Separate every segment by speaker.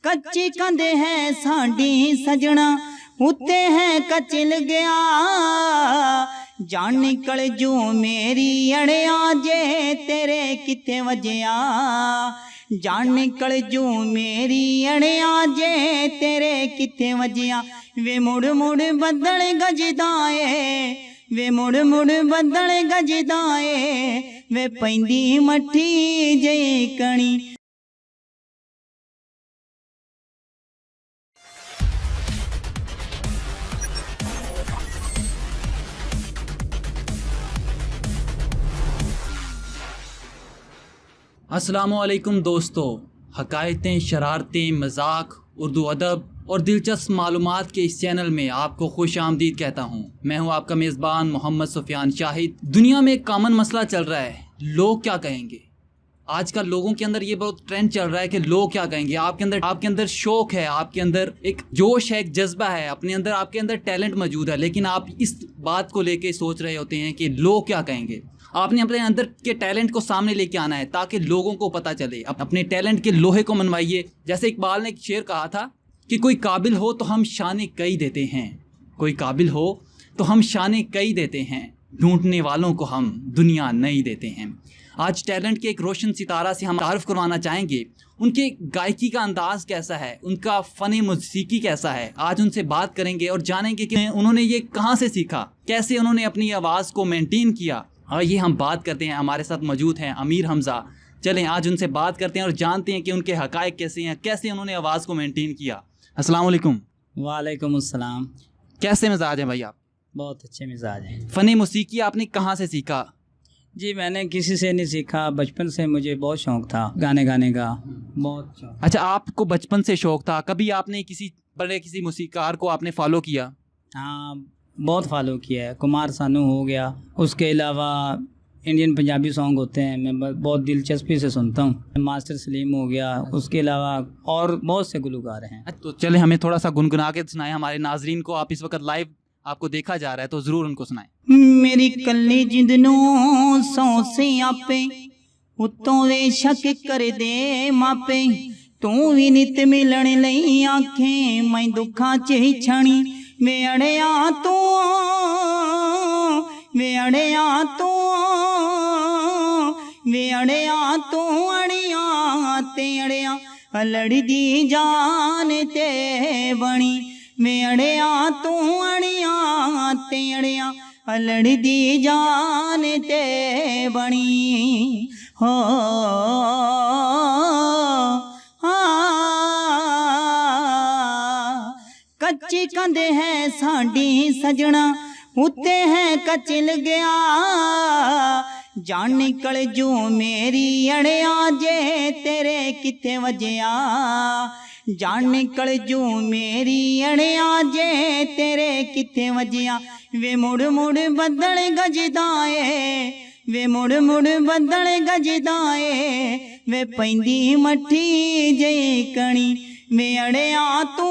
Speaker 1: कच्ची कंध है साडी सजना उत्ते है कचिल गया जान निकल जू मेरी अड़िया जे तेरे किथे वजया जान निकल जू मेरी अड़िया जे तेरे किथे वजया वे मुड़ मुड़ बदल गजदाए वे मुड़ मुड़ बदल गजदाए वे पैंदी मठी जई कणी।
Speaker 2: अस्सलामुअलैकुम दोस्तों, हकायतें, शरारतें, मजाक, उर्दू अदब और दिलचस्प मालूमात के इस चैनल में आपको खुश आमदीद कहता हूँ। मैं हूँ आपका मेज़बान मोहम्मद सुफियान शाहिद। दुनिया में एक कॉमन मसला चल रहा है, लोग क्या कहेंगे। आजकल लोगों के अंदर ये बहुत ट्रेंड चल रहा है कि लोग क्या कहेंगे। आपके अंदर शौक है, आपके अंदर एक जोश है, एक जज्बा है, आपके अंदर टैलेंट मौजूद है, लेकिन आप इस बात को लेके सोच रहे होते हैं कि लोग क्या कहेंगे। आपने अपने अंदर के टैलेंट को सामने लेके आना है ताकि लोगों को पता चले। अपने टैलेंट के लोहे को मनवाइए। जैसे इकबाल ने एक शेर कहा था कि कोई काबिल हो तो हम शाने कई देते हैं, कोई काबिल हो तो हम शाने कई देते हैं, ढूंढने वालों को हम दुनिया नहीं देते हैं। आज टैलेंट के एक रोशन सितारा से हम तारुफ करवाना चाहेंगे। उनके गायकी का अंदाज़ कैसा है, उनका फ़न मौसीकी कैसा है, आज उनसे बात करेंगे और जानेंगे कि उन्होंने ये कहाँ से सीखा, कैसे उन्होंने अपनी आवाज़ को मेंटेन किया। और ये हम बात करते हैं। हमारे साथ मौजूद हैं अमीर हमज़ा। चलें आज उनसे बात करते हैं और जानते हैं कि उनके हक़ाइक़ कैसे हैं, कैसे उन्होंने आवाज़ को मेंटेन किया। अस्सलाम वालेकुम।
Speaker 1: वालेकुम अस्सलाम।
Speaker 2: कैसे मिजाज हैं भाई आप?
Speaker 1: बहुत अच्छे मिजाज हैं।
Speaker 2: फ़न मौसीकी आपने कहाँ से सीखा?
Speaker 1: जी मैंने किसी से नहीं सीखा, बचपन से मुझे बहुत शौक़ था गाने गाने का, बहुत शौक़।
Speaker 2: अच्छा, आपको बचपन से शौक़ था। कभी आपने किसी मौसीकार को आपने फॉलो किया?
Speaker 1: हाँ बहुत फॉलो किया है। कुमार सानू हो गया, उसके अलावा इंडियन पंजाबी सॉन्ग होते हैं, मैं बहुत दिलचस्पी से सुनता हूँ। मास्टर सलीम हो गया, उसके अलावा और बहुत से गुलकार हैं।
Speaker 2: तो चले हमें थोड़ा सा गुनगुना के सुनाएं हमारे नाजरीन को। आप इस वक्त लाइव आपको देखा जा रहा है तो ज़रूर उनको सुनाएं।
Speaker 1: मेरी कल्ली जिंद नूं सौ से आपे उत्तों वे शक कर दे मापे तू भी नित मिलन लई आखे मैं दुखा च छणी वे अड़िया तू वे अड़िया तू वे अड़िया तू अड़िया ते अड़िया लड़दी जान ते बणी वे अड़िया तू अड़िया ते अड़िया लड़दी जान ते बणी हो कच्ची कंध है साडी सजना उत्ते है कचिल गया जान निकल जू मेरी अड़िया जे तेरे किथे वजया जान निकल जू मेरी अड़िया जे तेरे किथे वजया वे मुड़ मुड़ बदल गजदाए वे मुड़ मुड़ बदल गजदाए वे पैंदी मठी जई कणी वे अड़िया तू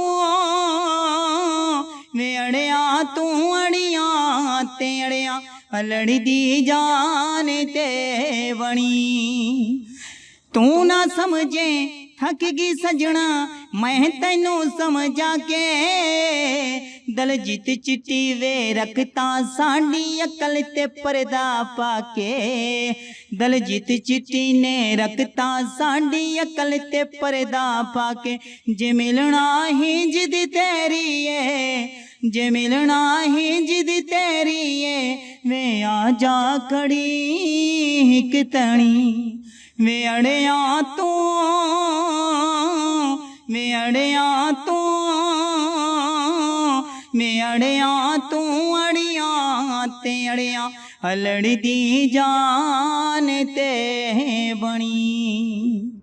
Speaker 1: वे अड़िया तू अड़िया ते अड़िया लड़दी जान ते बणी तू ना समझे थक गई सजना मैं तेनू समझा के दलजीत चिट्टी वे रखता साडी अकल ते पर्दा पाके दलजीत चिट्टी ने रखता साडी अकल ते पर्दा पाके जे मिलना ही जिद तेरी है जे मिलना ही जिद तेरी है वे आ जा खड़ी हिक तणी वे अड़िया तू वे अड़िया तू वे अड़िया तू अड़िया ते अड़िया लड़दी जान ते बणी।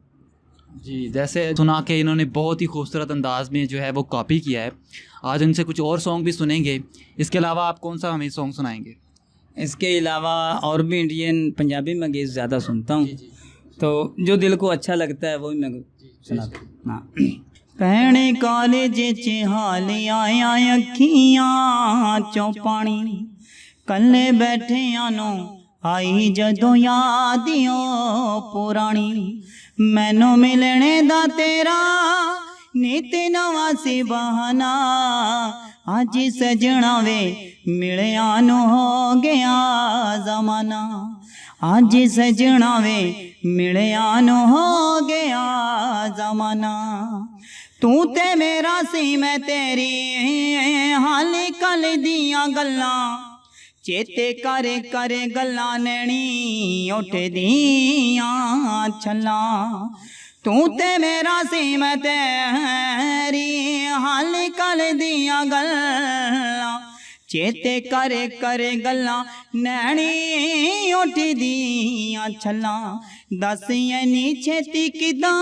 Speaker 2: जी, जैसे सुना के इन्होंने बहुत ही खूबसूरत अंदाज में जो है वो कॉपी किया है। आज उनसे कुछ और सॉन्ग भी सुनेंगे। इसके अलावा आप कौन सा हमें सॉन्ग सुनाएंगे?
Speaker 1: इसके अलावा और भी इंडियन पंजाबी में गीत ज़्यादा सुनता हूँ, तो जो दिल को अच्छा लगता है वही मैं सुनाता हूँ। हाँ भैने कॉलेज च हाल आया अखियां चों पानी कल्ले बैठे आनो आई जदों यादियों पुरानी मैनू मिलने दा तेरा ਨਿਤ ਨਵਾਂ ਸੀ ਬਹਾਨਾ ਅੱਜ ਸਜਣਾ ਵੇ ਮਿਲਿਆ ਨੂੰ ਹੋ ਗਿਆ ਜ਼ਮਾਨਾ ਅੱਜ ਸਜਣਾ ਵੇ ਮਿਲਿਆ ਨੂੰ ਹੋ ਗਿਆ ਜ਼ਮਾਨਾ ਤੂੰ ਤੇ ਮੇਰਾ ਸੀ ਮੈਂ ਤੇਰੀ ਹਾਲ ਕੱਲ ਦੀਆਂ ਗੱਲਾਂ ਚੇਤੇ ਕਰੇ ਕਰੇ ਗੱਲਾਂ ਨੈਣੀ ਉੱਠਦੀਆਂ ਛੱਲਾਂ ਤੂੰ ਤੇ ਮੇਰਾ ਸੀ ਮੈਂ ਤੇਰੀ ਹਾਲ ਕੱਲ ਦੀਆਂ ਗੱਲਾਂ ਚੇਤੇ ਕਰੇ ਕਰੇ ਗੱਲਾਂ ਨੈਣੀ ਉੱਠਦੀਆਂ ਛੱਲਾਂ ਦੱਸ ਐਨੀ ਛੇਤੀ ਕਿਦਾਂ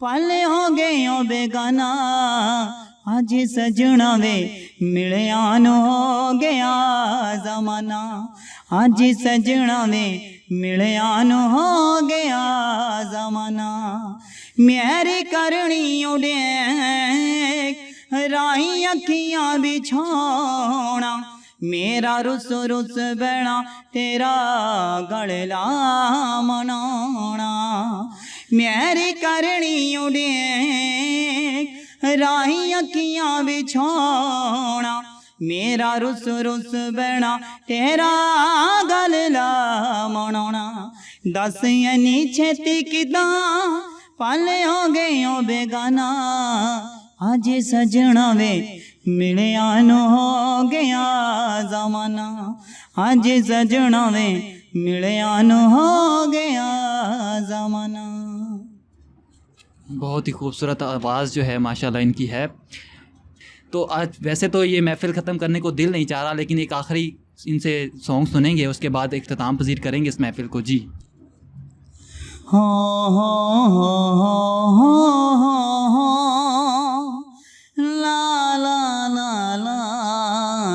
Speaker 1: ਪਲ ਹੋ ਗਏ ਓ ਬੇਗਾਨਾ ਅੱਜ ਸਜਣਾ ਵੇ ਮਿਲਿਆ ਨੂੰ ਹੋ ਗਿਆ ਜ਼ਮਾਨਾ ਅੱਜ ਸਜਣਾ ਵੇ ਮਿਲਿਆ ਨੂੰ ਹੋ ਗਿਆ ਜ਼ਮਾਨਾ ਮੇਰੀ ਕਰਨੀ ਉਡੇਕ ਰਾਹੀਂ ਅੱਖੀਆਂ ਵਿਛਾਉਣਾ ਮੇਰਾ ਰੁੱਸ ਰੁੱਸ ਬਹਿਣਾ ਤੇਰਾ ਗਲ ਲਾ ਮਨਾਉਣਾ ਮੇਰੀ ਕਰਨੀ ਉਡੇਕ ਰਾਹੀਂ ਅੱਖੀਆਂ ਵਿਛਾਉਣਾ ਮੇਰਾ ਰੁੱਸ ਰੁੱਸ ਬਹਿਣਾ ਤੇਰਾ ਗਲ ਲਾ ਮਨਾਉਣਾ ਦੱਸ ਐਨੀ ਛੇਤੀ ਕਿਦਾਂ ਪਲ ਹੋ ਗਏ ਓ ਬੇਗਾਨਾ ਅੱਜ ਸਜਣਾ ਵੇ ਮਿਲਿਆ ਨੂੰ ਹੋ ਗਿਆ ਜ਼ਮਾਨਾ ਅੱਜ ਸਜਣਾ ਵੇ ਮਿਲਿਆ ਨੂੰ ਹੋ ਗਿਆ ਜ਼ਮਾਨਾ।
Speaker 2: बहुत ही खूबसूरत आवाज़ जो है माशाल्लाह इनकी है। तो आज वैसे तो ये महफ़िल ख़त्म करने को दिल नहीं चाह रहा, लेकिन एक आखिरी इनसे सॉन्ग सुनेंगे, उसके बाद इख्तिताम पजीर करेंगे इस महफ़िल को। जी
Speaker 1: हो हो हो हो हो हो हो ला ला ला ला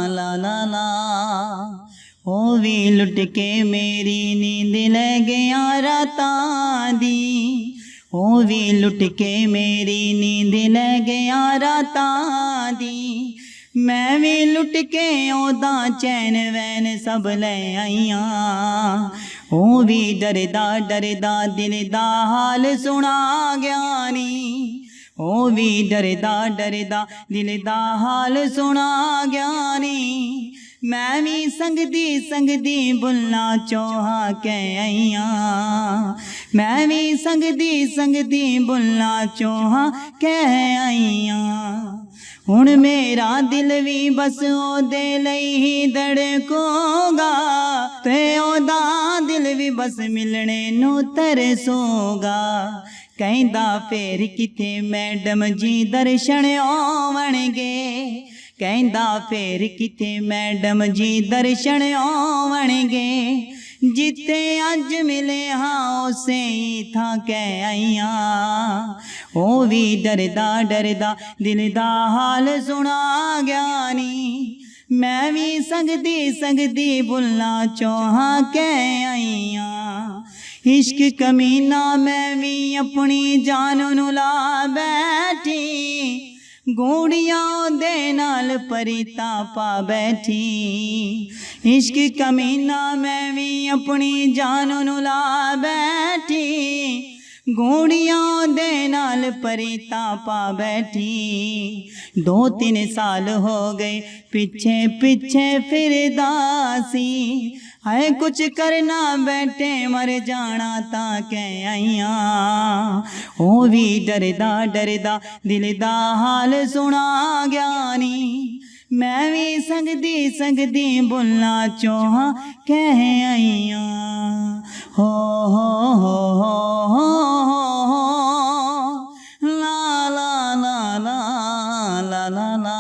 Speaker 1: ला ला ला ओ वी लुट के मेरी नींद ले गया रातां दी ओ वी लुट के मेरी नींद ले गया रातां दी मैं भी लुट के ओदा चैन वैन सब ले आईयां ओ भी डरदा डरदा दिल दा हाल सुना ज्ञानी ओ भी डरदा डरदा दिल दा हाल सुना ज्ञानी मैं भी संगदी संगदी बुल्ला चोहा के आईयां मैं भी संगदी संगदी बुल्ला चोहा के आईयां हुण मेरा दिल भी बस ओदे लई ही धड़कोगा ते ओदा दिल भी बस मिलने नू तरसोगा कहंदा फेर किथे मैडम जी दर्शन आवणगे कहंदा फेर किथे मैडम जी दर्शन आवणगे जिथे अज मिले हाँ उसे ही था कह आईयां ओ भी डरदा डरदा दिल दा हाल सुना ज्ञानी मैं भी संगदी संगदी बुल्ला चोहा कह आईयां इश्क कमीना मैं भी अपनी जान नू ला बैठी गूड़ियां दे नाल परिता पा बैठी इश्क कमीना मैं भी अपनी जान नू ला बैठी गूड़ियां दे नाल परिता पा बैठी 2-3 साल हो गए पीछे पीछे फिरदा सी है कुछ करना बैठे मर जाना ता कह आईयां ओ भी डरदा डरदा दिल दा हाल सुना ज्ञानी मैं भी संगदी संगदी बुल्ला चोहा कह आईयां हो हो हो हो हो हो ला ला ला ला ला ला ला।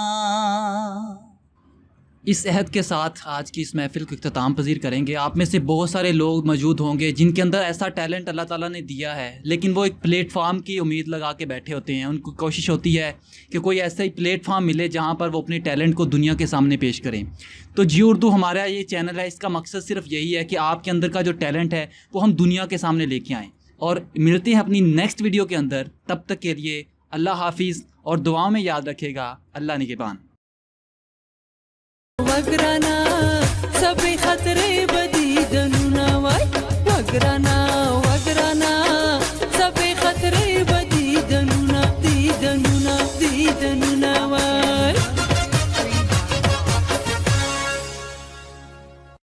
Speaker 2: इस अहद के साथ आज की इस महफ़िल को इख्तिताम पजीर करेंगे। आप में से बहुत सारे लोग मौजूद होंगे जिनके अंदर ऐसा टैलेंट अल्लाह ताला ने दिया है, लेकिन वो एक प्लेटफार्म की उम्मीद लगा के बैठे होते हैं। उनको कोशिश होती है कि कोई ऐसा ही प्लेटफार्म मिले जहाँ पर वो अपने टैलेंट को दुनिया के सामने पेश करें। तो जी उर्दू हमारा ये चैनल है, इसका मकसद सिर्फ यही है कि आपके अंदर का जो टैलेंट है वो हम दुनिया के सामने लेके आएँ। और मिलते हैं अपनी नेक्स्ट वीडियो के अंदर, तब तक के लिए अल्लाह हाफिज़ और दुआ में याद रखेगा अल्लाह निगहबान।
Speaker 3: वगराना सबे खतरे बदी दनुना वाई वगराना वगराना सबे खतरे बदी